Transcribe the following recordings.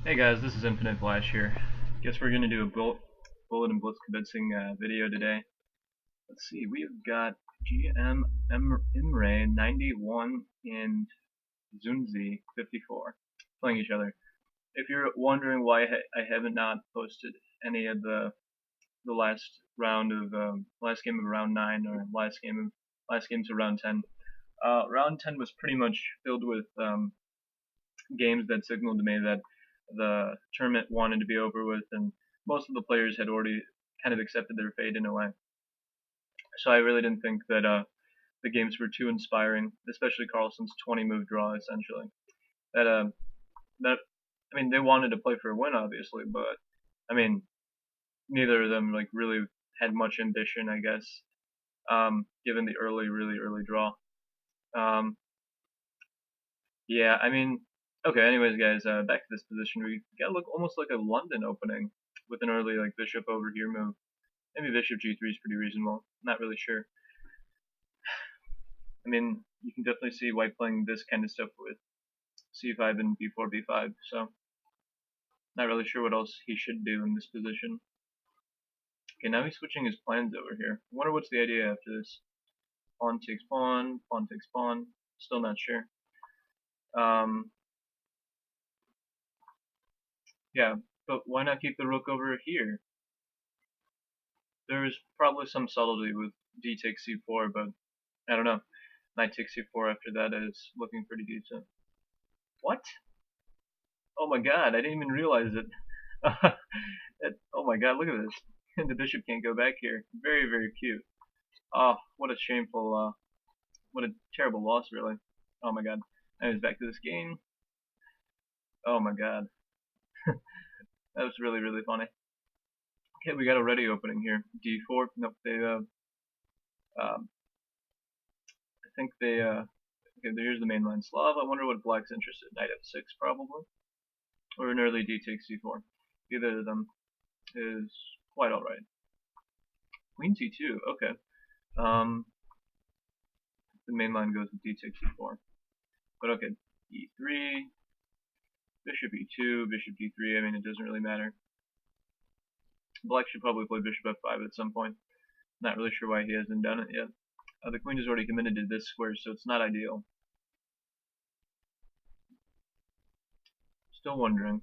Hey guys, this is Infinite Flash here. Guess we're gonna do a bullet and Blitz Kibitizing video today. Let's see, we've got GM Imre 91 and Zunzi 54 playing each other. If you're wondering why I haven't not posted any of the last game of round 9 or last games of round 10, round 10 was pretty much filled with games that signaled to me that the tournament wanted to be over with, and most of the players had already kind of accepted their fate in a way. So I really didn't think that the games were too inspiring, especially Carlson's 20 move draw essentially. That that I mean they wanted to play for a win obviously, but I mean neither of them like really had much ambition, I guess, given the really early draw. Um, Yeah, I mean, okay. Anyways, guys, back to this position. We got look almost like a London opening with an early like bishop over here move. Maybe bishop g3 is pretty reasonable. Not really sure. I mean, you can definitely see white playing this kind of stuff with c5 and b4 b5. So not really sure what else he should do in this position. Okay, now he's switching his plans over here. I wonder what's the idea after this. Pawn takes pawn, pawn takes pawn. Still not sure. Um, yeah, but why not keep the rook over here? There's probably some subtlety with d takes c4, but I don't know. Knight takes c4 after that is looking pretty decent. What? Oh my god, I didn't even realize it. Oh my god, look at this. The bishop can't go back here. Very cute. Oh, what a shameful, what a terrible loss, really. Oh my god. Anyways, back to this game. Oh my god. That was really funny. Okay, we got a ready opening here. d4. Nope, um, I think okay, here's the mainline Slav. I wonder what black's interested in. Knight f6, probably. Or an early d takes c4. Either of them is quite alright. Queen c2, okay. The main line goes with d takes c4. But okay, e3, bishop e2, bishop d3, I mean, it doesn't really matter. Black should probably play bishop f5 at some point. Not really sure why he hasn't done it yet. The queen is already committed to this square, so it's not ideal. Still wondering.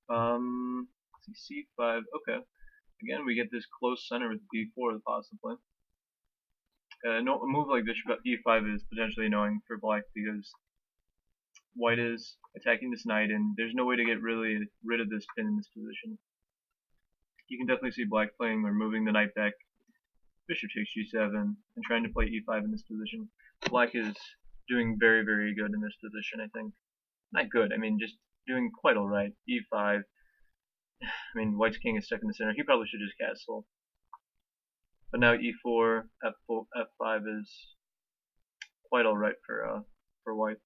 Let's see, c5, okay. Again, we get this close center with b4 possibly. No, a move like bishop e5 is potentially annoying for black because white is attacking this knight, and there's no way to get really rid of this pin in this position. You can definitely see black playing or moving the knight back, bishop takes g7, and trying to play e5 in this position. Black is doing very good in this position, I think. Not good, I mean just doing quite alright. e5. I mean, white's king is stuck in the center. He probably should just castle. But now e4, f5 is quite alright for white.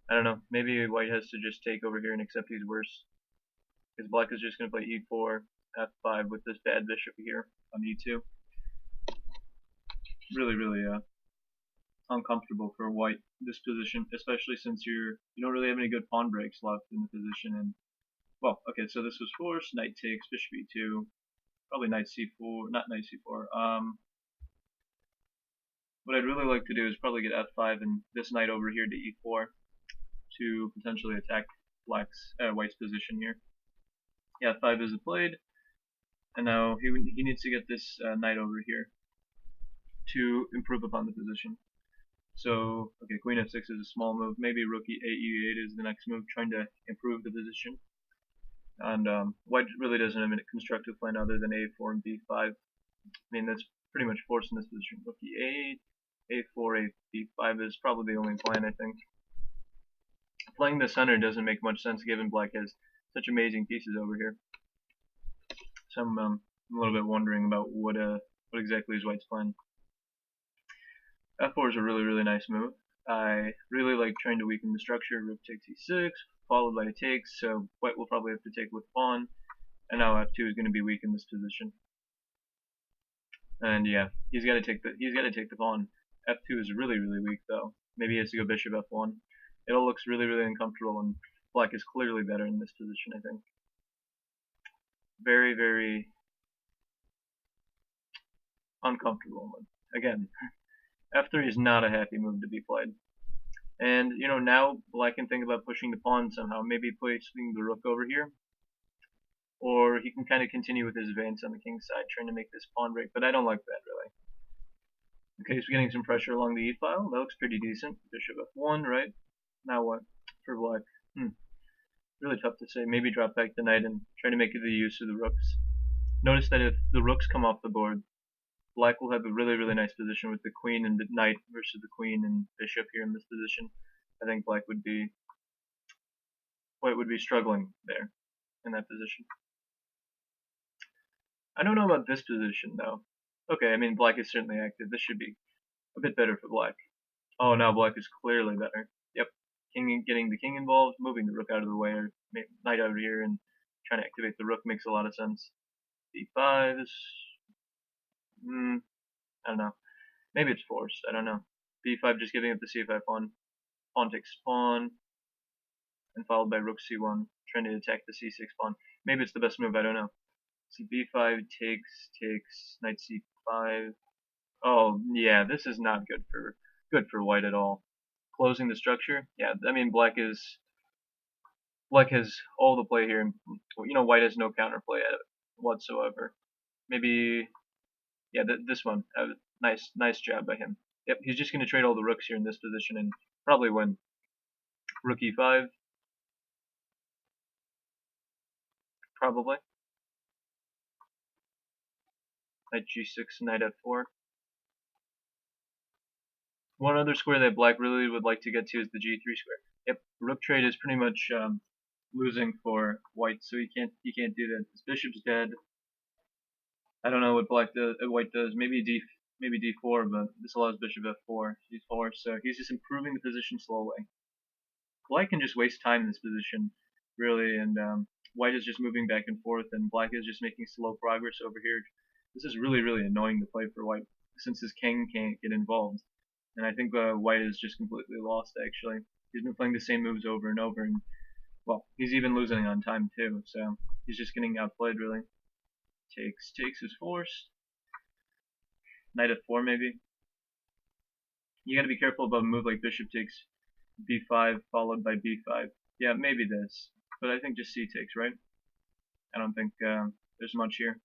I don't know. Maybe white has to just take over here and accept he's worse. Because black is just going to play e4, f5 with this bad bishop here on e2. Really uncomfortable for white this position, especially since you don't really have any good pawn breaks left in the position. And well, okay, so this was forced. Knight takes, bishop e2, probably knight c4, not knight c4. What I'd really like to do is probably get f5 and this knight over here to e4 to potentially attack white's position here. Yeah, f5 is played, and now he needs to get this knight over here to improve upon the position. So, okay, queen f6 is a small move. Maybe rook e8, e8 is the next move, trying to improve the position. And white really doesn't have a constructive plan other than a4 and b5. I mean, that's pretty much forced in this position. Rook e8, a4, b5 is probably the only plan, I think. Playing the center doesn't make much sense given black has such amazing pieces over here. So I'm a little bit wondering about what exactly is white's plan. f4 is a really nice move. I really like trying to weaken the structure. Rook takes e6, followed by a takes, so white will probably have to take with pawn, and now f2 is going to be weak in this position. And yeah, he's got to take the pawn. f2 is really weak though. Maybe he has to go bishop f1. It all looks really, really uncomfortable, and black is clearly better in this position, I think. Very, very uncomfortable. Again, f3 is not a happy move to be played. And, now black can think about pushing the pawn somehow, maybe placing the rook over here. Or he can kind of continue with his advance on the king's side, trying to make this pawn break, but I don't like that, really. Okay, so getting some pressure along the e-file. That looks pretty decent. Bishop f1, right? Now what for black? Really tough to say. Maybe drop back the knight and try to make the use of the rooks. Notice that if the rooks come off the board, black will have a really, really nice position with the queen and the knight versus the queen and bishop here in this position. I think black would be struggling there in that position. I don't know about this position though. Okay, I mean black is certainly active. This should be a bit better for black. Oh, now black is clearly better. Yep, getting the king involved, moving the rook out of the way, or knight over here, and trying to activate the rook makes a lot of sense. b5 is, I don't know. Maybe it's forced. I don't know. b5 just giving up the c5 pawn. Pawn takes pawn, and followed by rook c1, trying to attack the c6 pawn. Maybe it's the best move. I don't know. See, b5 takes knight c5. Oh yeah, this is not good for white at all. Closing the structure. Yeah, I mean black has all the play here. White has no counterplay whatsoever. Maybe yeah, this one. Nice job by him. Yep, he's just gonna trade all the rooks here in this position and probably win. Rook e5. Probably. Knight g6, knight f4. One other square that black really would like to get to is the g3 square. Yep, rook trade is pretty much losing for white, so he can't do that. His bishop's dead. I don't know what white does. Maybe d4, but this allows bishop f4, d4. So he's just improving the position slowly. Black can just waste time in this position, really, and white is just moving back and forth, and black is just making slow progress over here. This is really, really annoying to play for white, since his king can't get involved. And I think white is just completely lost, actually. He's been playing the same moves over and over, and, well, he's even losing on time, too, so he's just getting outplayed, really. Takes is forced. Knight f4, maybe. You gotta be careful about a move like bishop takes b5 followed by b5. Yeah, maybe this, but I think just c takes, right? I don't think there's much here.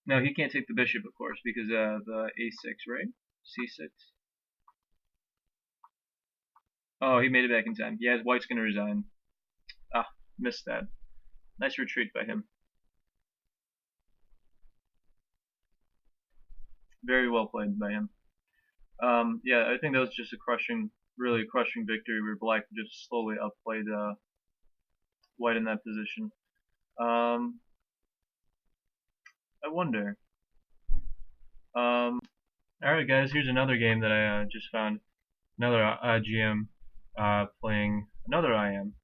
No, he can't take the bishop, of course, because the a6, right? c6. Oh, he made it back in time. Yeah, white's gonna resign. Ah, missed that. Nice retreat by him. Very well played by him. Yeah, I think that was just a really crushing victory where black just slowly outplayed white in that position. I wonder. Alright guys, here's another game that I just found. Another GM playing another IM.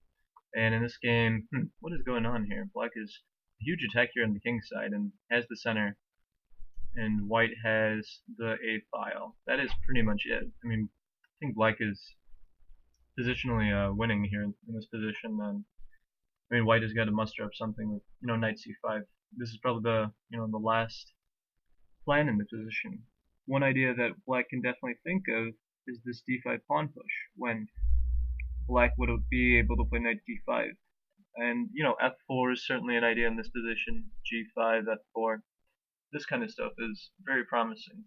And in this game, what is going on here? Black is a huge attack here on the king's side and has the center. And white has the A file. That is pretty much it. I mean, I think black is positionally winning here in this position. And I mean, white has got to muster up something with, knight c5. This is probably the last plan in the position. One idea that black can definitely think of is this d5 pawn push, when black would be able to play knight d5. And, f4 is certainly an idea in this position, g5, f4. This kind of stuff is very promising.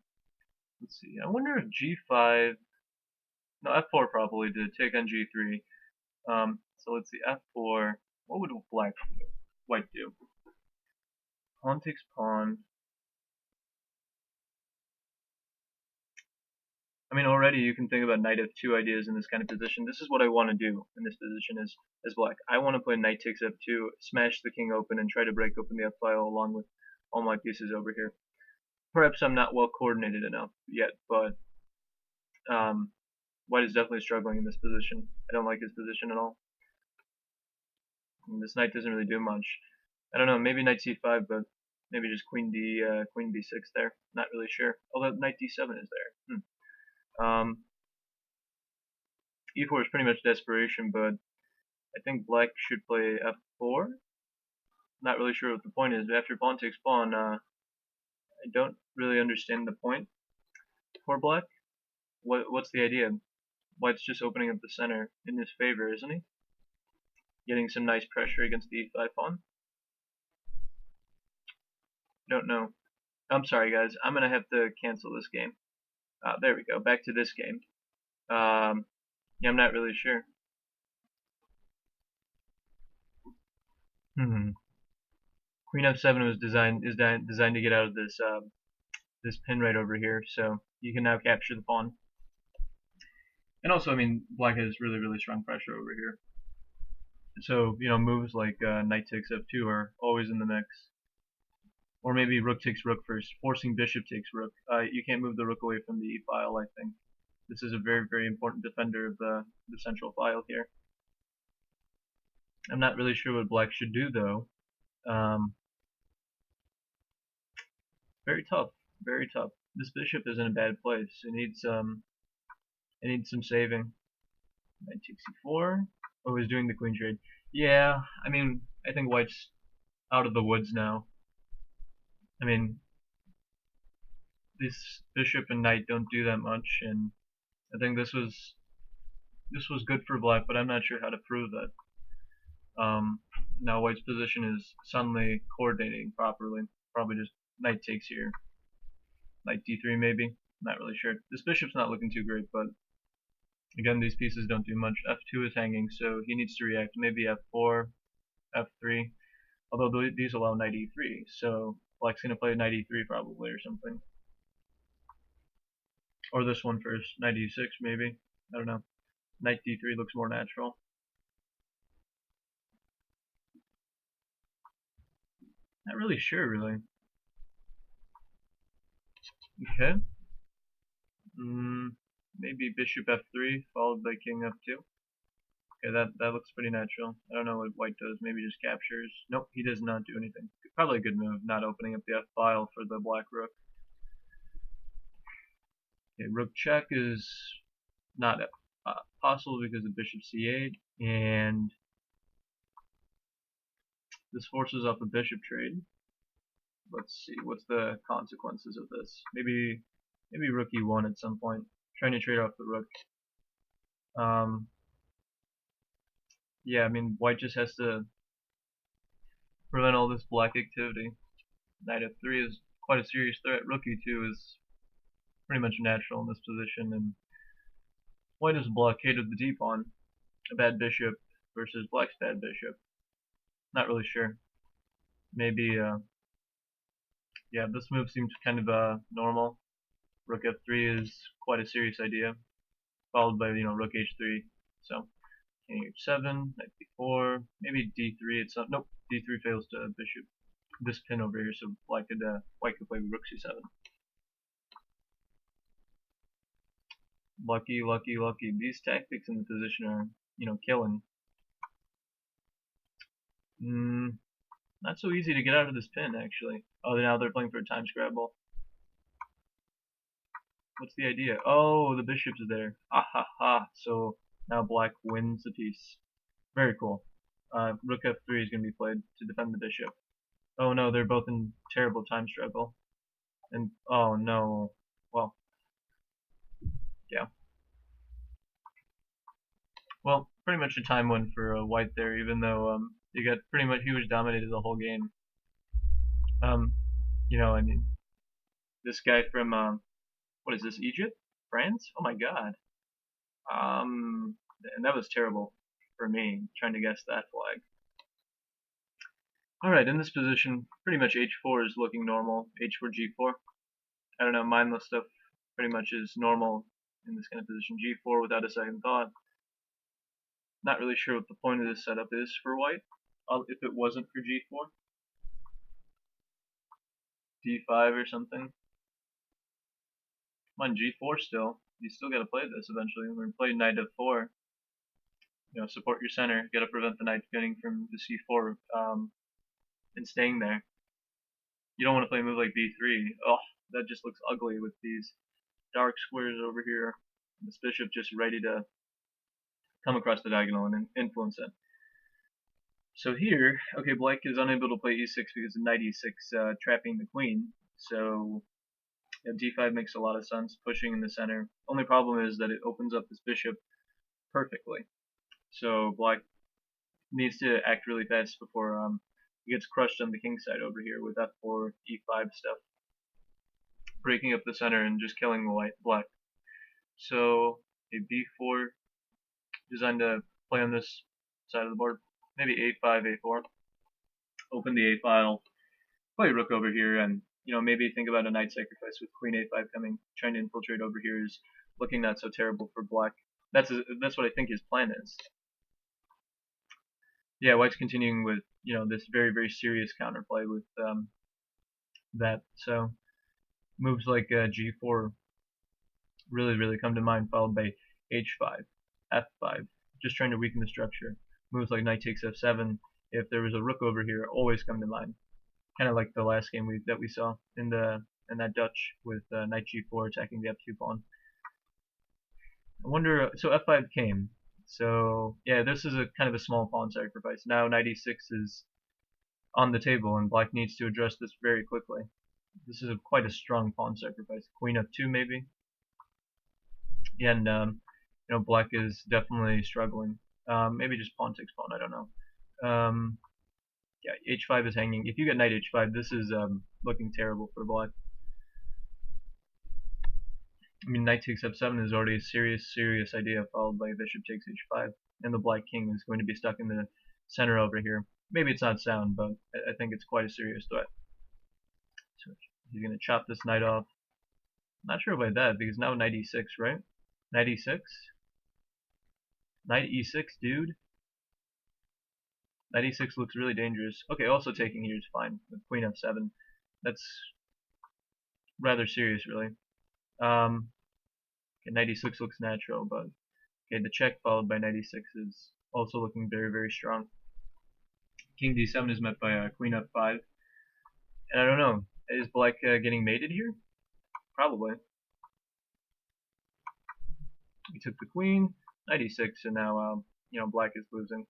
Let's see, I wonder if g5, no, f4 probably to take on g3. So let's see, f4, what would white do? Pawn takes pawn. I mean, already you can think about knight f2 ideas in this kind of position. This is what I want to do in this position as black. I want to play knight takes f2, smash the king open, and try to break open the f file along with all my pieces over here. Perhaps I'm not well coordinated enough yet, but white is definitely struggling in this position. I don't like his position at all. And this knight doesn't really do much. I don't know, maybe knight c5, but maybe just queen b6 there. Not really sure. Although knight d7 is there. E4 is pretty much desperation, but I think black should play f4. Not really sure what the point is, but after pawn takes pawn, I don't really understand the point for black. What's the idea? White's just opening up the center in his favor, isn't he? Getting some nice pressure against the e5 pawn. Don't know. I'm sorry, guys. I'm gonna have to cancel this game. There we go. Back to this game. Yeah, I'm not really sure. Queen f7 was designed to get out of this this pin right over here, so you can now capture the pawn. And also, I mean, black has really strong pressure over here. So moves like knight takes f2 are always in the mix. Or maybe rook takes rook first, forcing bishop takes rook. You can't move the rook away from the e file, I think. This is a very important defender of the central file here. I'm not really sure what black should do, though. Very tough, very tough. This bishop is in a bad place. It needs some saving. Knight takes e4. Oh, he's doing the queen trade. Yeah, I mean, I think white's out of the woods now. I mean, this bishop and knight don't do that much, and I think this was good for black, but I'm not sure how to prove that. Now white's position is suddenly coordinating properly. Probably just knight takes here. Knight d3 maybe. Not really sure. This bishop's not looking too great, but again, these pieces don't do much. f2 is hanging, so he needs to react. Maybe f4, f3. Although these allow knight e3, so black's gonna play knight e3 probably or something. Or this one first, knight e6 maybe. I don't know. Knight d3 looks more natural. Not really sure, really. Okay. Maybe bishop f3 followed by king f2. Okay, that looks pretty natural. I don't know what white does. Maybe just captures. Nope, he does not do anything. Probably a good move, not opening up the f file for the black rook. Okay, rook check is not possible because of bishop c8, and this forces off a bishop trade. Let's see, what's the consequences of this? Maybe rook e1 at some point, trying to trade off the rook. Yeah, I mean, white just has to prevent all this black activity. Knight f3 is quite a serious threat. Rook e2 is pretty much natural in this position, and white has blockaded the d-pawn. A bad bishop versus black's bad bishop. Not really sure. Maybe, yeah, this move seems kind of normal. Rook f3 is quite a serious idea, followed by rook h3. So king h7, knight b4, maybe d3. It's not. Nope, d3 fails to bishop this pin over here, so white could play rook c7. Lucky. These tactics in the position are killing. Not so easy to get out of this pin, actually. Oh, now they're playing for a time scrabble. What's the idea? Oh, the bishop's there. Ah ha ha. So now black wins the piece. Very cool. Rook f3 is going to be played to defend the bishop. Oh no, they're both in terrible time struggle. And oh no. Well, yeah. Well, pretty much a time win for white there, even though he was dominated the whole game. I mean, this guy from what is this, Egypt? France? Oh my god. And that was terrible for me, trying to guess that flag. Alright, in this position, pretty much h4 is looking normal. h4, g4. I don't know, mindless stuff pretty much is normal in this kind of position. g4 without a second thought. Not really sure what the point of this setup is for white, if it wasn't for g4. d5 or something. Come on, g4 still. You still gotta play this eventually. We're gonna play knight f4. Support your center. Gotta prevent the knight getting from the c4 and staying there. You don't want to play a move like b3. Oh, that just looks ugly with these dark squares over here. This bishop just ready to come across the diagonal and influence it. So here, okay, black is unable to play e6 because of knight e6 trapping the queen. So yeah, d5 makes a lot of sense, pushing in the center. Only problem is that it opens up this bishop perfectly. So black needs to act really fast before he gets crushed on the king side over here with f4, e5 stuff, breaking up the center and just killing the black. So a b4 designed to play on this side of the board. Maybe a5, a4. Open the a file, play rook over here, and maybe think about a knight sacrifice with queen a5 coming, trying to infiltrate over here is looking not so terrible for black. That's what I think his plan is. Yeah, white's continuing with this very very serious counterplay with that. So moves like g4 really come to mind, followed by h5, f5, just trying to weaken the structure. Moves like knight takes f7. If there was a rook over here, always come to mind. Kind of like the last game that we saw in that Dutch with knight g4 attacking the f2 pawn. I wonder. So f5 came. So yeah, this is a kind of a small pawn sacrifice. Now knight e6 is on the table, and black needs to address this very quickly. This is quite a strong pawn sacrifice. Queen f2 maybe. Yeah, and black is definitely struggling. Maybe just pawn takes pawn. I don't know. Yeah, h5 is hanging. If you get knight h5, this is looking terrible for black. I mean, knight takes f7 is already a serious idea, followed by bishop takes h5, and the black king is going to be stuck in the center over here. Maybe it's not sound, but I think it's quite a serious threat. So he's going to chop this knight off. Not sure about that, because now knight e6, right? Knight e6? Knight e6, dude? Knight e6 looks really dangerous. Okay, also taking here is fine, with queen f7. That's rather serious, really. Okay, knight e6 looks natural, but okay, the check followed by knight e6 is also looking very, very strong. King d7 is met by queen f5. And I don't know, is black getting mated here? Probably. He took the queen, knight e6, and now black is losing.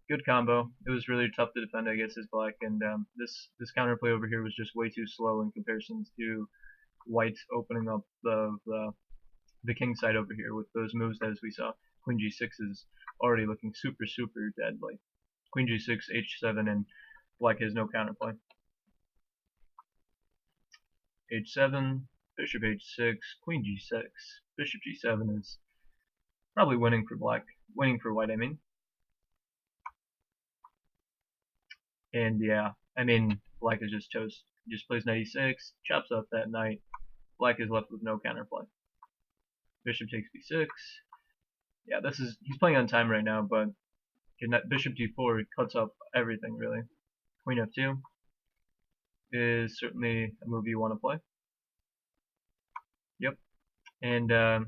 Good combo. It was really tough to defend, I guess, as black, and this counterplay over here was just way too slow in comparison to white opening up the king side over here with those moves that, as we saw, queen g6 is already looking super deadly. Queen g6, h7, and black has no counterplay. h7, bishop h6, queen g6, bishop g7 is probably winning for black. Winning for white, I mean. And yeah, I mean, black is just toast. He just plays knight e6, chops off that knight. Black is left with no counterplay. Bishop takes b6. Yeah, he's playing on time right now, but bishop d4 cuts off everything, really. Queen f2 is certainly a move you want to play. Yep. And I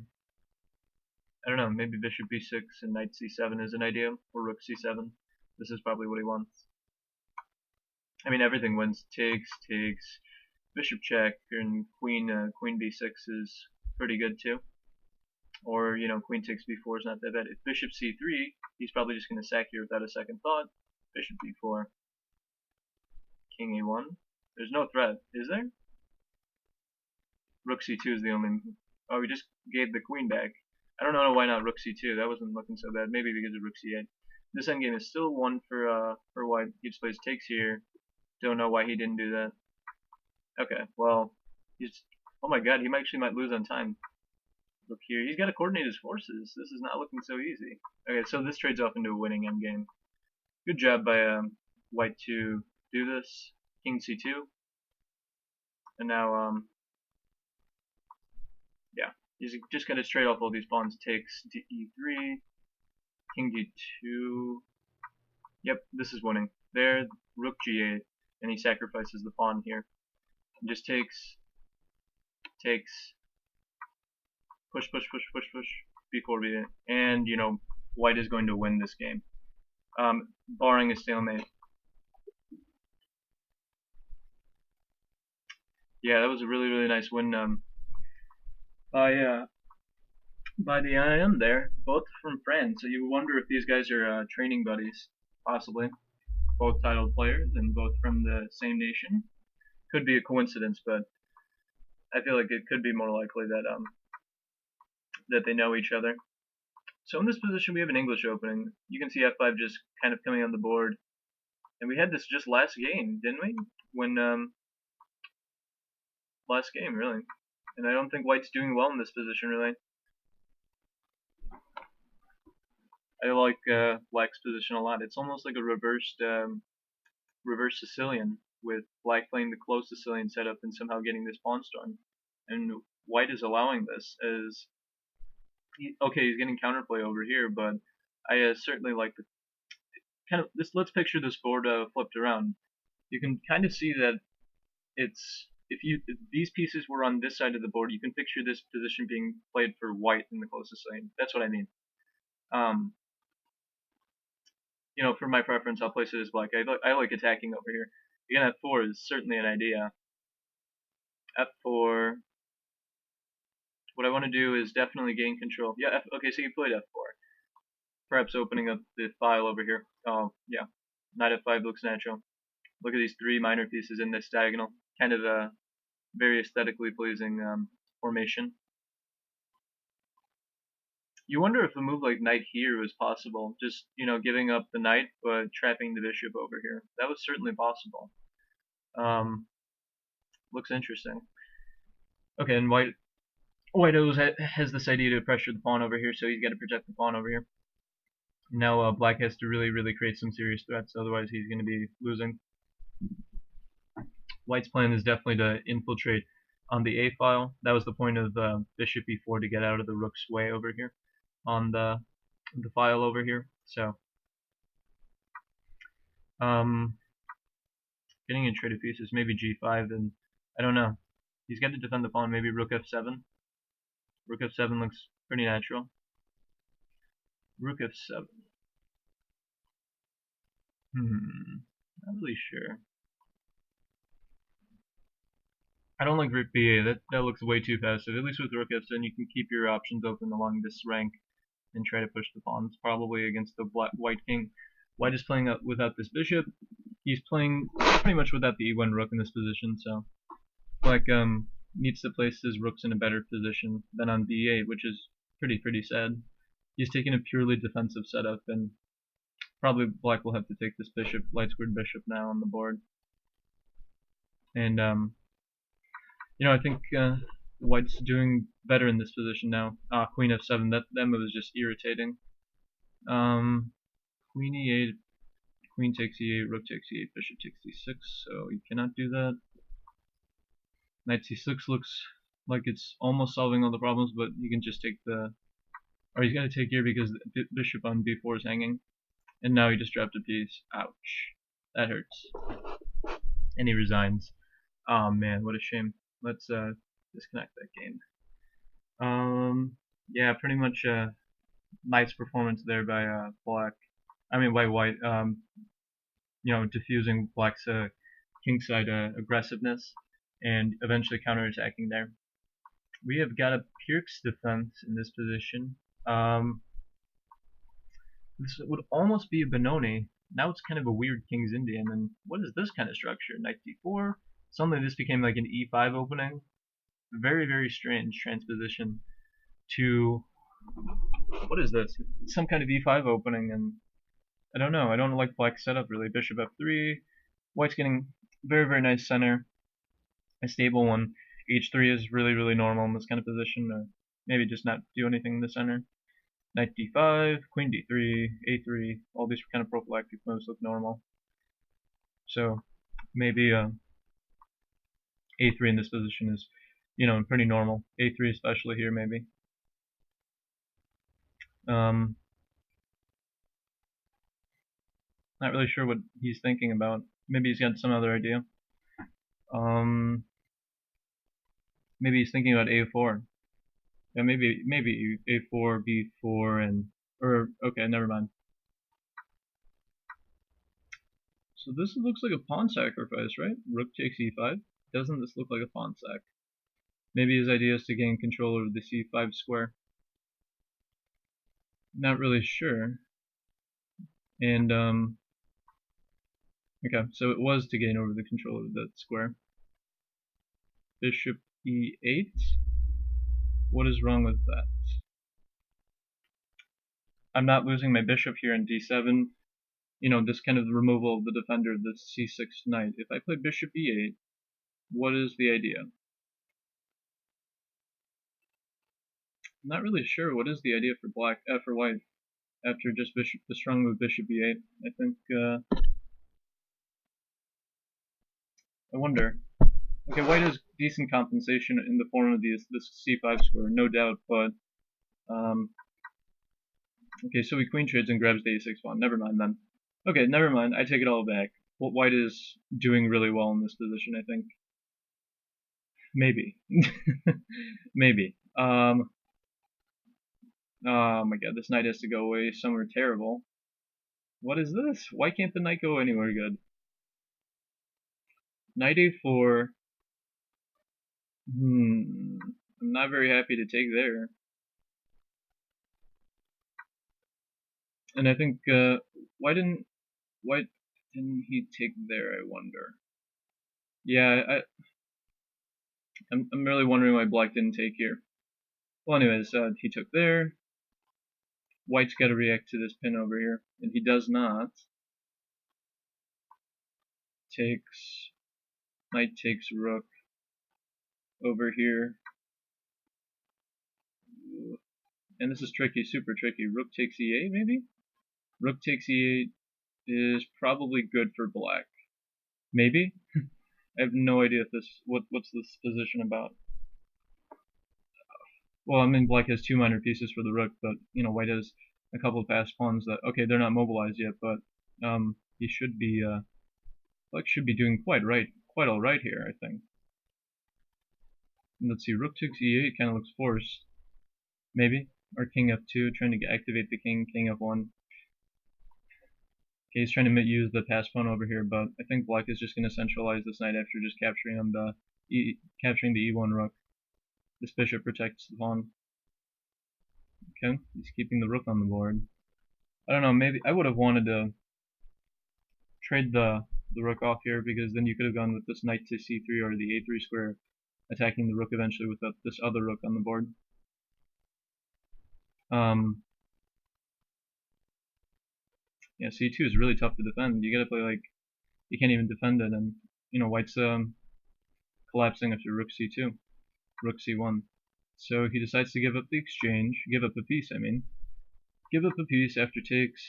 don't know, maybe bishop b6 and knight c7 is an idea, or rook c7. This is probably what he wants. I mean, everything wins. Takes, bishop check, and queen b6 is pretty good too. Or, queen takes b4 is not that bad. If bishop c3, he's probably just going to sack here without a second thought. Bishop b4. King a1. There's no threat, is there? Rook c2 is the only... Oh, we just gave the queen back. I don't know why not rook c2. That wasn't looking so bad. Maybe because of rook c8. This endgame is still one for white. He just plays takes here. Don't know why he didn't do that. Okay, well, oh my god, he actually might lose on time. Look here, he's got to coordinate his forces. This is not looking so easy. Okay, so this trades off into a winning endgame. Good job by white to do this. King c2. And now, yeah, he's just going to trade off all these pawns. Takes e3, king d2. Yep, this is winning. There, rook g8, and he sacrifices the pawn here. And just takes, push, b4, b8. And, white is going to win this game. Barring a stalemate. Yeah, that was a really nice win. Yeah, by the IM there, both from France. So you wonder if these guys are training buddies, possibly. Both titled players and both from the same nation. Could be a coincidence, but I feel like it could be more likely that they know each other. So in this position, we have an English opening. You can see f5 just kind of coming on the board, and we had this just last game, didn't we? When last game really, and I don't think White's doing well in this position really. I like Black's position a lot. It's almost like a reverse Sicilian, with Black playing the closed Sicilian setup and somehow getting this pawn storm, and White is allowing this as okay. He's getting counterplay over here, but I certainly like the kind of this. Let's picture this board flipped around. You can kind of see that it's if these pieces were on this side of the board, you can picture this position being played for White in the closest lane. That's what I mean. Um, for my preference, I'll place it as Black. I like attacking over here. Again, f4 is certainly an idea. f4. What I want to do is definitely gain control. Yeah, okay, so you played f4. Perhaps opening up the file over here. Oh, yeah. Knight f5 looks natural. Look at these three minor pieces in this diagonal. Kind of a very aesthetically pleasing formation. You wonder if a move like knight here was possible. Just, giving up the knight, but trapping the bishop over here. That was certainly possible. Looks interesting. Okay, and White has this idea to pressure the pawn over here, so he's got to protect the pawn over here. Now Black has to really create some serious threats, otherwise he's going to be losing. White's plan is definitely to infiltrate on the a file. That was the point of bishop e4 to get out of the rook's way over here on the file over here. So getting in traded pieces, maybe g5, and I don't know. He's got to defend the pawn. Maybe rook f7. Rook f7 looks pretty natural. Rook f7. Not really sure. I don't like rook b8. That looks way too passive. At least with rook f7, you can keep your options open along this rank and try to push the pawns, probably against the white king. White is playing up without this bishop. He's playing pretty much without the e1 rook in this position, so Black needs to place his rooks in a better position than on b8, which is pretty sad. He's taking a purely defensive setup, and probably Black will have to take this bishop, light squared bishop now on the board. And I think White's doing better in this position now. Queen f7. That move is just irritating. Queen e8, queen takes e8, rook takes e8, bishop takes d6. So you cannot do that. Knight c6 looks like it's almost solving all the problems, but you can just take or he's got to take here because the bishop on b4 is hanging. And now he just dropped a piece. Ouch. That hurts. And he resigns. Oh man, what a shame. Let's disconnect that game. Yeah, pretty much nice performance there by by White. Diffusing Black's kingside aggressiveness and eventually counterattacking there. We have got a Pirk's defense in this position. This would almost be a Benoni. Now it's kind of a weird King's Indian. And what is this kind of structure? Knight d4. Suddenly this became like an e5 opening. Very strange transposition to, what is this? Some kind of e5 opening, and I don't know. I don't like Black's setup really. Bishop f3. White's getting very nice center. A stable one. h3 is really normal in this kind of position. Maybe just not do anything in the center. Knight d5, queen d3, a3, all these kind of prophylactic moves look normal. So maybe a3 in this position is, pretty normal. a3 especially here maybe. Not really sure what he's thinking about. Maybe he's got some other idea. Maybe he's thinking about a4. Yeah, maybe a4, b4, okay, never mind. So this looks like a pawn sacrifice, right? Rook takes e5. Doesn't this look like a pawn sac? Maybe his idea is to gain control over the c5 square. Not really sure. And okay, so it was to gain over the control of that square. Bishop e8. What is wrong with that? I'm not losing my bishop here in d7. You know, this kind of removal of the defender of the c6 knight. If I play bishop e8, what is the idea? I'm not really sure what is the idea for for white after just the strong move bishop e8. I think I wonder. Okay, white has decent compensation in the form of this c5 square, no doubt, but okay, so he queen trades and grabs the a6 pawn. Never mind then. Okay, never mind. I take it all back. White is doing really well in this position, I think. Maybe. Maybe. Oh my god, this knight has to go away somewhere terrible. What is this? Why can't the knight go anywhere good? Knight a4. I'm not very happy to take there. And I think, why didn't he take there, I wonder? Yeah, I'm really wondering why black didn't take here. Well, anyways, he took there. White's got to react to this pin over here, and he does not. Takes, knight takes rook over here. And this is tricky, super tricky. Rook takes e8, maybe? Rook takes e8 is probably good for black. Maybe? I have no idea if what's this position about. Well, I mean, black has two minor pieces for the rook, but, you know, white has a couple of fast pawns that, okay, they're not mobilized yet, but he should be, black should be doing quite all right here, I think. And let's see, rook takes e8 kind of looks forced. Maybe. Or king f2, trying to activate the king, king f1. Okay, he's trying to use the pass pawn over here, but I think black is just going to centralize this knight after just capturing capturing the e1 rook. This bishop protects the pawn. Okay, he's keeping the rook on the board. I don't know, maybe I would have wanted to trade the rook off here, because then you could have gone with this knight to c3 or the a3 square, attacking the rook eventually with this other rook on the board. Yeah, c2 is really tough to defend. You gotta play like, you can't even defend it, and you know, white's collapsing after rook c2, rook c1. So he decides to give up the exchange, give up a piece, I mean. Give up a piece after takes,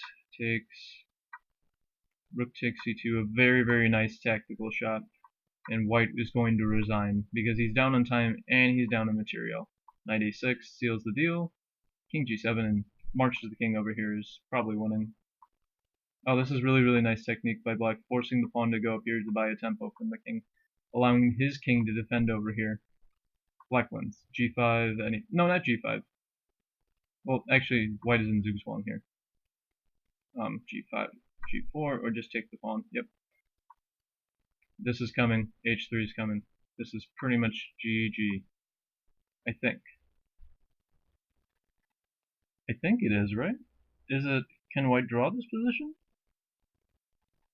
rook takes c2, a very, very nice tactical shot. And white is going to resign, because he's down on time and he's down on material. Knight a6 seals the deal, king g7, and marches the king over here is probably winning. Oh, this is really, really nice technique by black, forcing the pawn to go up here to buy a tempo from the king, allowing his king to defend over here. Black wins. g5, no, not g5. Well, actually, white is in Zugzwang here. G5, g4, or just take the pawn. Yep. This is coming. h3 is coming. This is pretty much GG. I think. I think it is, right? Is it, can white draw this position?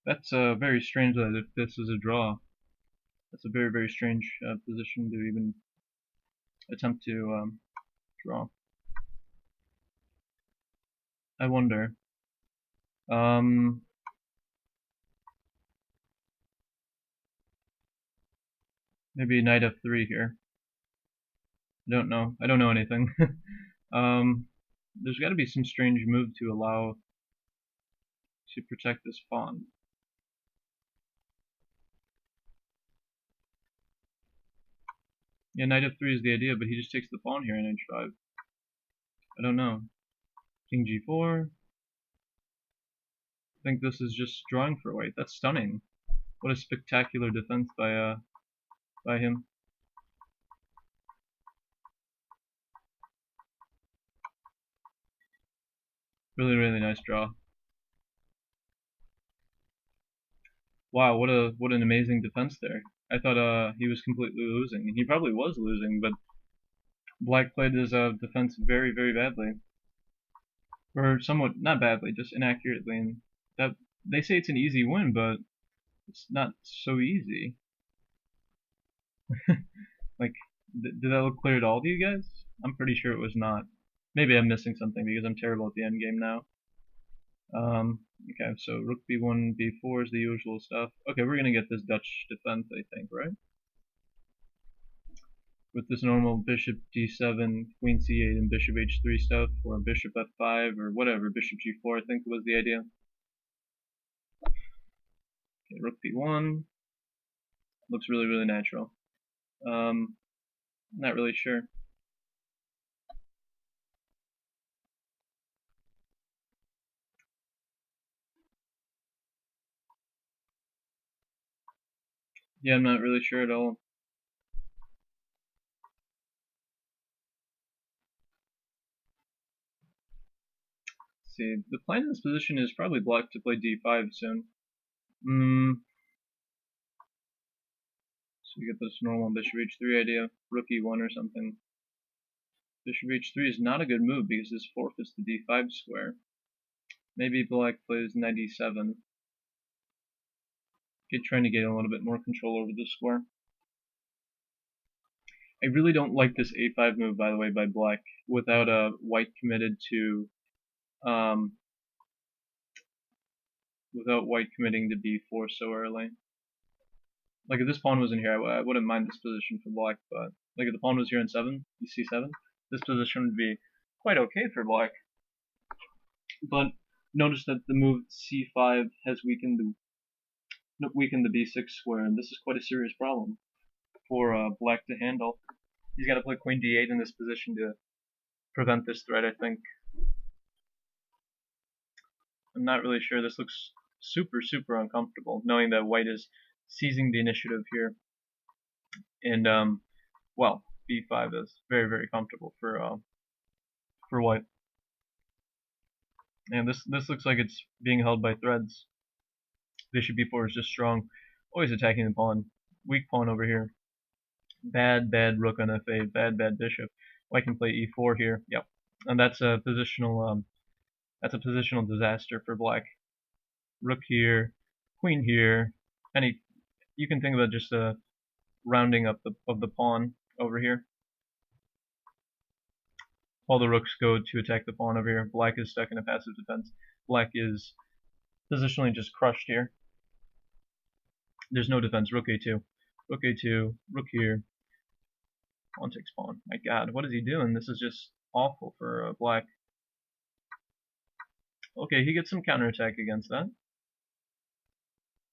That's very strange that if this is a draw. That's a very, very strange position to even attempt to draw. I wonder. Maybe knight f3 here. I don't know. I don't know anything. There's got to be some strange move to allow to protect this pawn. Yeah, knight f3 is the idea, but he just takes the pawn here in h5. I don't know. King g4. I think this is just drawing for white. That's stunning. What a spectacular defense by him. Really, really nice draw. Wow, what an amazing defense there. I thought he was completely losing, and he probably was losing, but black played his defense very, very badly. or somewhat not badly, just inaccurately, and that they say it's an easy win, but it's not so easy. Like, did that look clear at all to you guys? I'm pretty sure it was not. Maybe I'm missing something because I'm terrible at the end game now. Okay, so rook b1, b4 is the usual stuff. Okay, we're gonna get this Dutch defense, I think, right? With this normal bishop d7, queen c8, and bishop h3 stuff, or bishop f5, or whatever, bishop g4 I think was the idea. Okay, rook b1, looks really, really natural. Not really sure. Yeah, I'm not really sure at all. Let's see, the plan in this position is probably black to play d5 soon. So you get this normal bishop h3 idea, rook e1 or something. Bishop h3 is not a good move because this forfeits the d5 square. Maybe black plays knight e7. Trying to get a little bit more control over this square. I really don't like this a5 move, by the way, by black, without white committed to, without white committing to b4 so early. Like if this pawn was in here, I wouldn't mind this position for black, but like if the pawn was here in 7, c7, this position would be quite okay for black. But notice that the move c5 has weakened the b6 square, and this is quite a serious problem for black to handle. He's got to play queen d8 in this position to prevent this threat, I think. I'm not really sure. This looks super, super uncomfortable, knowing that white is seizing the initiative here. And, well, b5 is very, very comfortable for white. And this looks like it's being held by threads. Bishop b4 is just strong. Always attacking the pawn. Weak pawn over here. Bad, bad rook on f8. Bad, bad bishop. White can play e4 here. Yep. And that's a positional disaster for black. Rook here, queen here. You can think about just a rounding up of the pawn over here. All the rooks go to attack the pawn over here. Black is stuck in a passive defense. Black is positionally just crushed here. There's no defense. Rook a2. Rook a2. Rook here. Pawn takes pawn. My god, what is he doing? This is just awful for black. Okay, he gets some counterattack against that.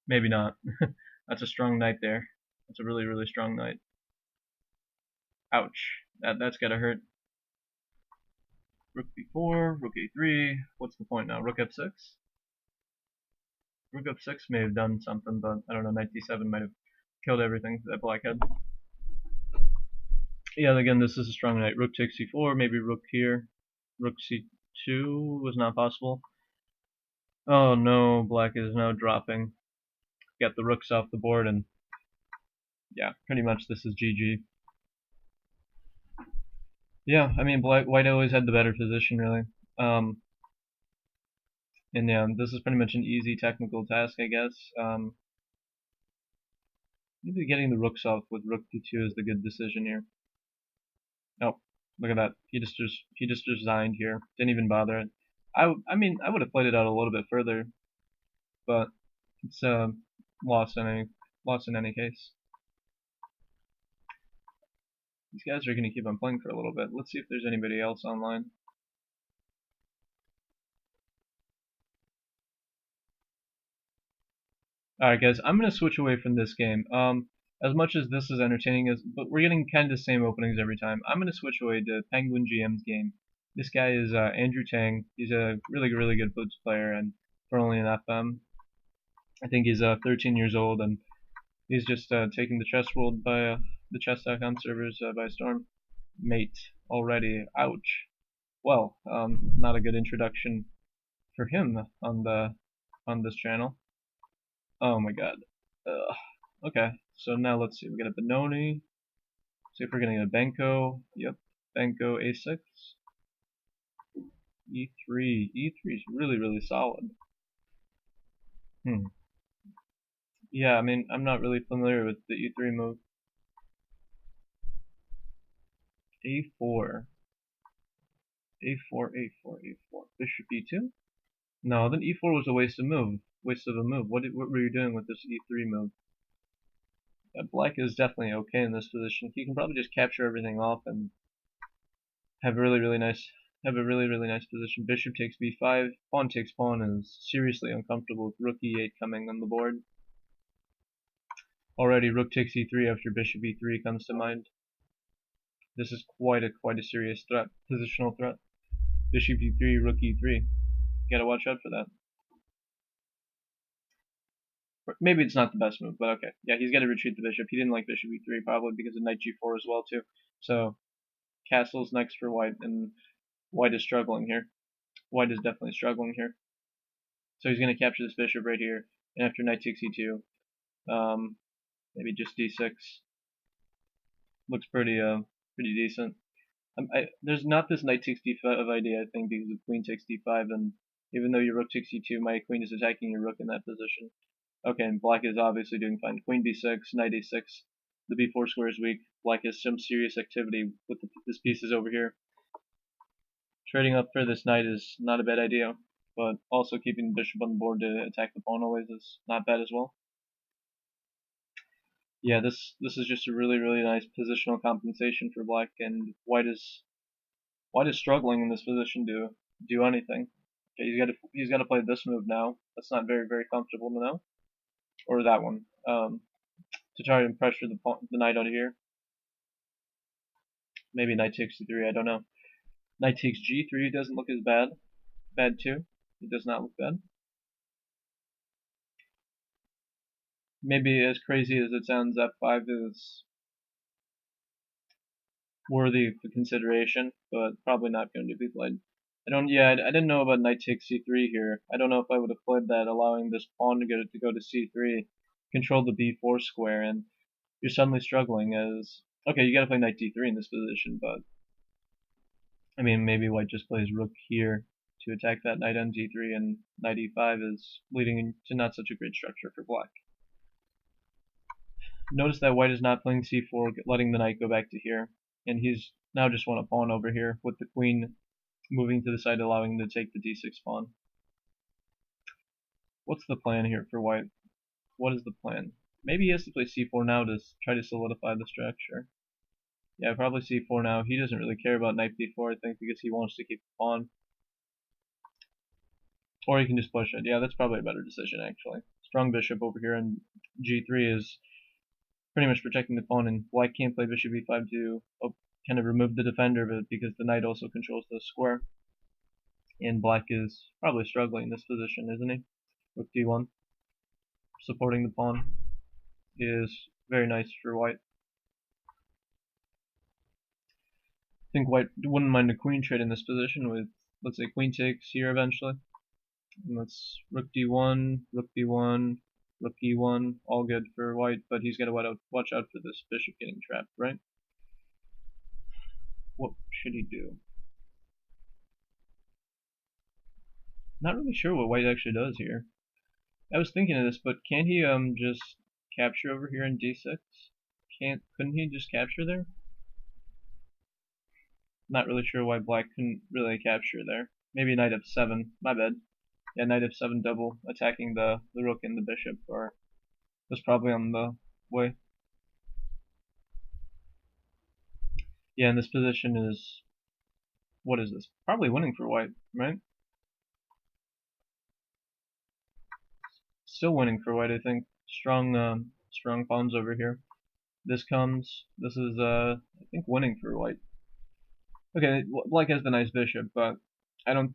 Maybe not. That's a strong knight there. That's a really, really strong knight. Ouch. That's gotta hurt. Rook b4, rook a3. What's the point now? Rook f6? Rook f6 may have done something, but I don't know, knight d7 might have killed everything that black had. Yeah, again, this is a strong knight. Rook takes c4, maybe rook here. Rook c2 was not possible. Oh no, black is now dropping. Get the rooks off the board, and yeah, pretty much this is GG. Yeah, I mean, white always had the better position, really. And yeah, this is pretty much an easy technical task, I guess. Maybe getting the rooks off with rook d2 is the good decision here. Oh, look at that. He just resigned here. Didn't even bother it. I mean, I would have played it out a little bit further, but it's lost in any case. These guys are gonna keep on playing for a little bit. Let's see if there's anybody else online. Alright guys, I'm gonna switch away from this game. As much as this is entertaining but we're getting kind of the same openings every time. I'm gonna switch away to PenguinGM's game. This guy is Andrew Tang. He's a really, really good Blitz player, and for only an FM. I think he's 13 years old, and he's just taking the chess world by the chess.com servers by storm. Mate already. Ouch. Well, not a good introduction for him on this channel. Oh my god. Okay, so now let's see. We got a Benoni. See if we're getting a Benko. Yep, Benko a6. E3. E3 is really solid. Yeah, I mean, I'm not really familiar with the E3 move. A4. A4, A4, A4. Bishop E2? No, then E4 was a waste of move. Waste of a move. What were you doing with this E3 move? Yeah, black is definitely okay in this position. He can probably just capture everything off and have a really nice position. Bishop takes b5, pawn takes pawn is seriously uncomfortable with rook e8 coming on the board. Already rook takes e3 after bishop e3 comes to mind. This is quite a serious threat, positional threat. Bishop e3, rook e3. Gotta watch out for that. Maybe it's not the best move, but okay. Yeah, he's got to retreat the bishop. He didn't like bishop e3 probably because of knight g4 as well too. So castle's next for white, and white is struggling here. White is definitely struggling here. So he's going to capture this bishop right here, and after knight takes e2, maybe just d6. Looks pretty decent. There's not this knight takes d5 idea, I think, because of queen takes d5, and even though your rook takes e2, my queen is attacking your rook in that position. Okay, and black is obviously doing fine. Queen b6, knight a6. The b4 square is weak. Black has some serious activity with this pieces over here. Trading up for this knight is not a bad idea, but also keeping the bishop on the board to attack the pawn always is not bad as well. Yeah, this is just a really nice positional compensation for black, and white is struggling in this position to do anything. Okay, he's got to play this move now. That's not very comfortable to know, or that one. To try and pressure the knight out of here. Maybe knight takes c3. I don't know. Knight takes g3 doesn't look as bad. Bad too. It does not look bad. Maybe as crazy as it sounds, f5 is worthy of consideration, but probably not going to be played. I didn't know about knight takes c3 here. I don't know if I would have played that, allowing this pawn to go to c3, control the b4 square, and you're suddenly struggling as okay. You got to play knight d3 in this position, but I mean maybe white just plays rook here to attack that knight on d3, and knight e5 is leading to not such a great structure for black. Notice that white is not playing c4, letting the knight go back to here, and he's now just won a pawn over here with the queen moving to the side, allowing him to take the d6 pawn. What's the plan here for white? What is the plan? Maybe he has to play c4 now to try to solidify the structure. Yeah, probably c4 now. He doesn't really care about knight b4, I think, because he wants to keep the pawn. Or he can just push it. Yeah, that's probably a better decision, actually. Strong bishop over here, and g3 is pretty much protecting the pawn, and black can't play bishop e5 to kind of remove the defender of it, because the knight also controls the square. And black is probably struggling in this position, isn't he? Rook d1. Supporting the pawn is very nice for white. I think white wouldn't mind a queen trade in this position with, let's say, queen takes here eventually. And let's rook d1, rook d1, rook e1, all good for white, but he's got to watch out for this bishop getting trapped, right? What should he do? Not really sure what white actually does here. I was thinking of this, but can't he just capture over here in d6? Couldn't he just capture there? Not really sure why black couldn't really capture there. Maybe knight f7. My bad. Yeah, knight f7 double attacking the rook and the bishop was probably on the way. Yeah, and this position is, what is this? Probably winning for white, right? Still winning for white, I think. Strong pawns over here. This is I think winning for white. Okay, black has the nice bishop, but I don't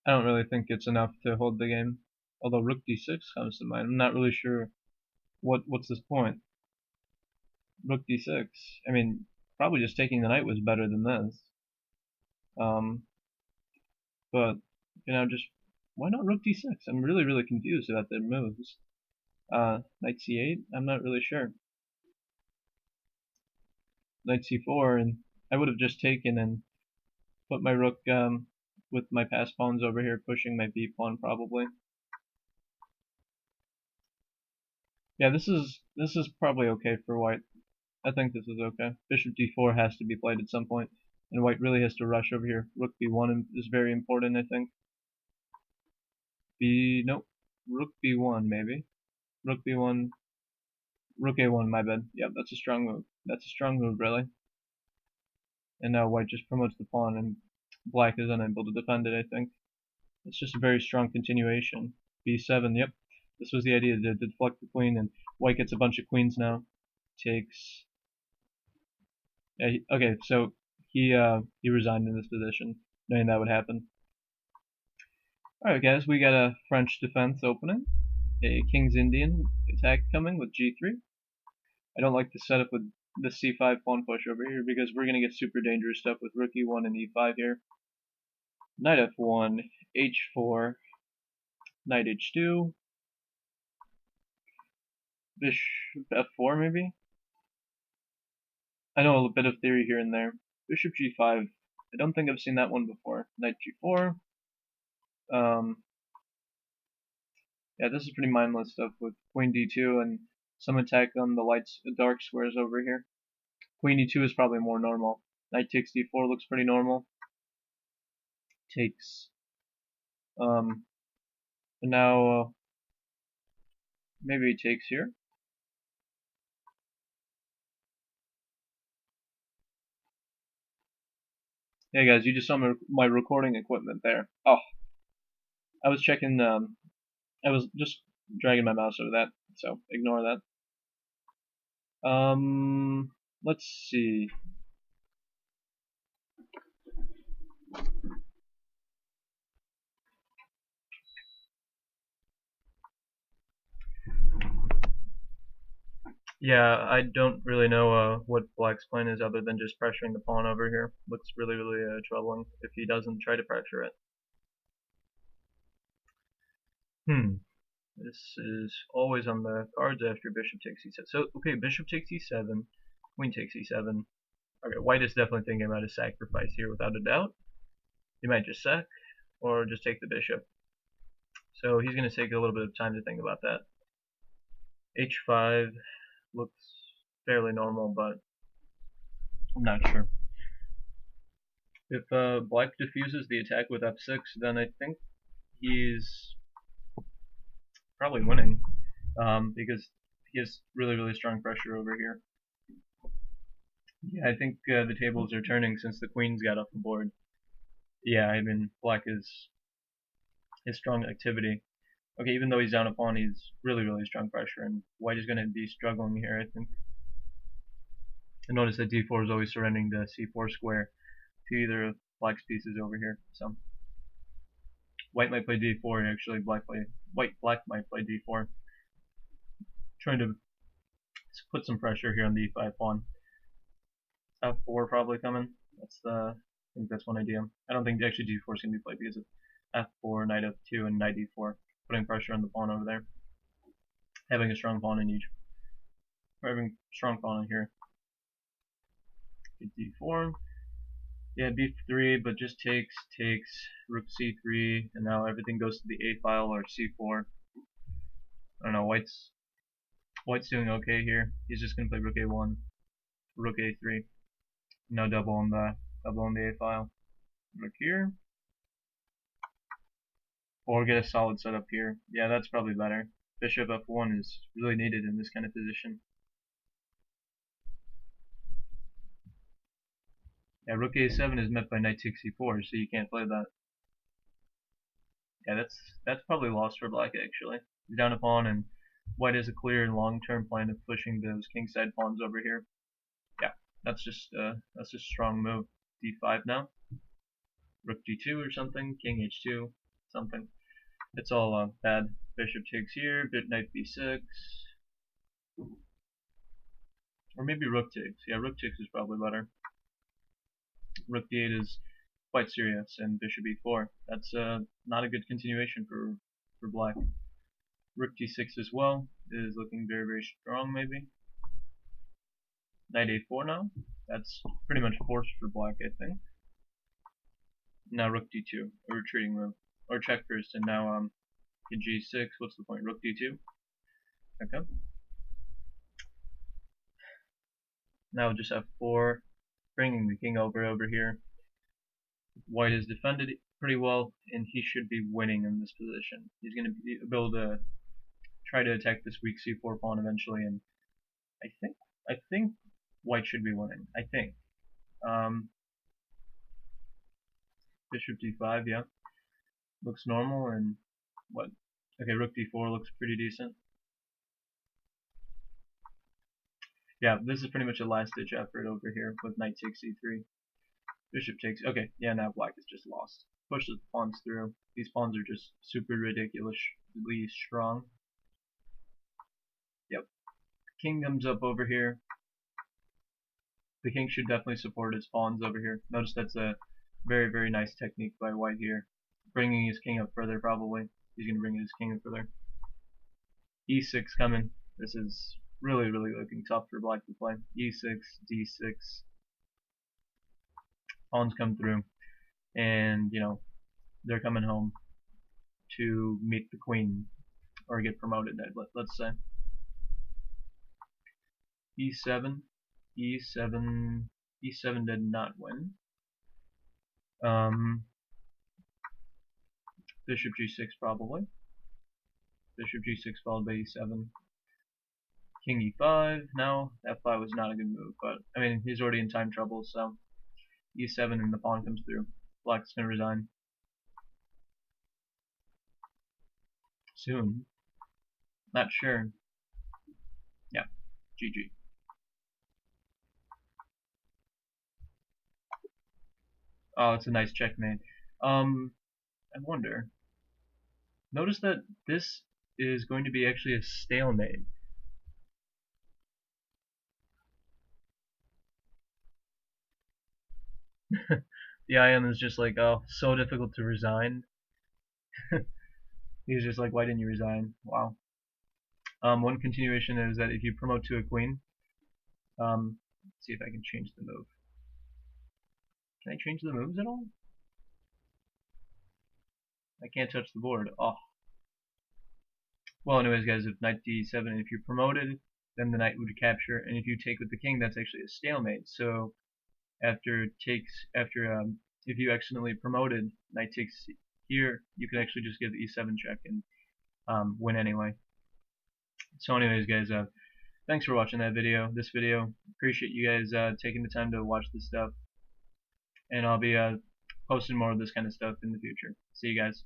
really think it's enough to hold the game. Although rook d6 comes to mind, I'm not really sure what's this point. Rook d6. I mean, probably just taking the knight was better than this. But just why not rook d6? I'm really confused about their moves. Knight c8. I'm not really sure. Knight c4, and I would have just taken and put my rook with my passed pawns over here, pushing my b pawn probably. Yeah, this is probably okay for white. I think this is okay. Bishop d4 has to be played at some point, and white really has to rush over here. Rook b1 is very important, I think. Nope. Rook b1 maybe. Rook b1. Rook a1, my bad. Yeah, that's a strong move. That's a strong move, really. And now white just promotes the pawn, and black is unable to defend it, I think. It's just a very strong continuation. b7, yep. This was the idea, to deflect the queen, and white gets a bunch of queens now. Takes... Yeah, okay, so he resigned in this position, knowing that would happen. Alright guys, we got a French defense opening. A King's Indian attack coming with g3. I don't like the setup with the c5 pawn push over here because we're going to get super dangerous stuff with rook e1 and e5 here. Knight f1, h4, knight h2, bishop f4 maybe? I know a bit of theory here and there. Bishop g5, I don't think I've seen that one before. Knight g4. Yeah, this is pretty mindless stuff with queen d2 and some attack on the dark squares over here. Queen e2 is probably more normal. Knight takes d4 looks pretty normal. Takes and now maybe he takes here. Hey guys, you just saw my recording equipment there. Oh, I was checking. I was just dragging my mouse over that, so ignore that. Let's see. Yeah, I don't really know what black's plan is other than just pressuring the pawn over here. Looks really, really troubling if he doesn't try to pressure it. This is always on the cards after bishop takes e7. So, okay, bishop takes e7, queen takes e7. Okay, white is definitely thinking about a sacrifice here without a doubt. He might just sack, or just take the bishop. So he's going to take a little bit of time to think about that. h5 looks fairly normal, but I'm not sure. If black defuses the attack with f6, then I think he's probably winning, because he has really, really strong pressure over here. Yeah, I think the tables are turning since the queens got off the board. Yeah, I mean, black is strong activity. Okay, even though he's down a pawn, he's really, really strong pressure, and white is going to be struggling here, I think. And notice that d4 is always surrendering the c4 square to either of black's pieces over here. So white might play d4, actually black might play d4. Trying to put some pressure here on the e5 pawn. f4 probably coming. I think that's one idea. I don't think actually d4 is going to be played because of f4, knight f2, and knight d4. Putting pressure on the pawn over there. Having a strong pawn in each. Or having a strong pawn in here. d4. Yeah, b3, but just takes, rook c3, and now everything goes to the a file or c4. I don't know, white's doing okay here. He's just gonna play rook a1, rook a3. No double on the a file. Rook here. Or get a solid setup here. Yeah, that's probably better. Bishop f1 is really needed in this kind of position. Yeah, rook a7 is met by knight takes c4, so you can't play that. Yeah, that's probably lost for black actually. He's down a pawn, and white has a clear and long-term plan of pushing those kingside pawns over here. Yeah, that's just a strong move. d5 now. Rook g2 or something. King h2, something. It's all bad. Bishop takes here. Knight b6. Or maybe rook takes. Yeah, rook takes is probably better. Rook d8 is quite serious, and bishop e4. That's not a good continuation for black. Rook d6 as well is looking very, very strong, maybe. Knight a4 now. That's pretty much forced for black, I think. Now rook d2, a retreating move. Or check first, and now in g6, what's the point? Rook d2? Okay. Now just f4, bringing the king over here. White is defended pretty well, and he should be winning in this position. He's going to be able to try to attack this weak c4 pawn eventually, and I think white should be winning. I think. Bishop d5, yeah, looks normal, and what? Okay, rook d4 looks pretty decent. Yeah, this is pretty much a last-ditch effort over here with knight takes e3. Bishop takes. Okay, yeah, now black is just lost. Push the pawns through. These pawns are just super ridiculously strong. Yep. King comes up over here. The king should definitely support his pawns over here. Notice that's a very, very nice technique by white here. Bringing his king up further, probably. He's going to bring his king up further. e6 coming. This is really, really looking tough for black to play. e6, d6. Pawns come through. And, you know, they're coming home to meet the queen. Or get promoted, let's say. e7. e7 did not win. Bishop g6 probably. Bishop g6 followed by e7. King e5. Now f5 was not a good move, but I mean he's already in time trouble, so e7 and the pawn comes through. Black's gonna resign soon. Not sure. Yeah, GG. Oh, it's a nice checkmate. I wonder. Notice that this is going to be actually a stalemate. The IM is just like, oh, so difficult to resign. He's just like, why didn't you resign? Wow. One continuation is that if you promote to a queen, let's see if I can change the move. Can I change the moves at all? I can't touch the board. Oh. Well, anyways, guys, if knight d7, if you're promoted, then the knight would capture, and if you take with the king, that's actually a stalemate. So if you accidentally promoted, knight takes here, you can actually just give the e7 check and win anyway. So anyways, guys, thanks for watching this video. Appreciate you guys taking the time to watch this stuff, and I'll be posting more of this kind of stuff in the future. See you guys.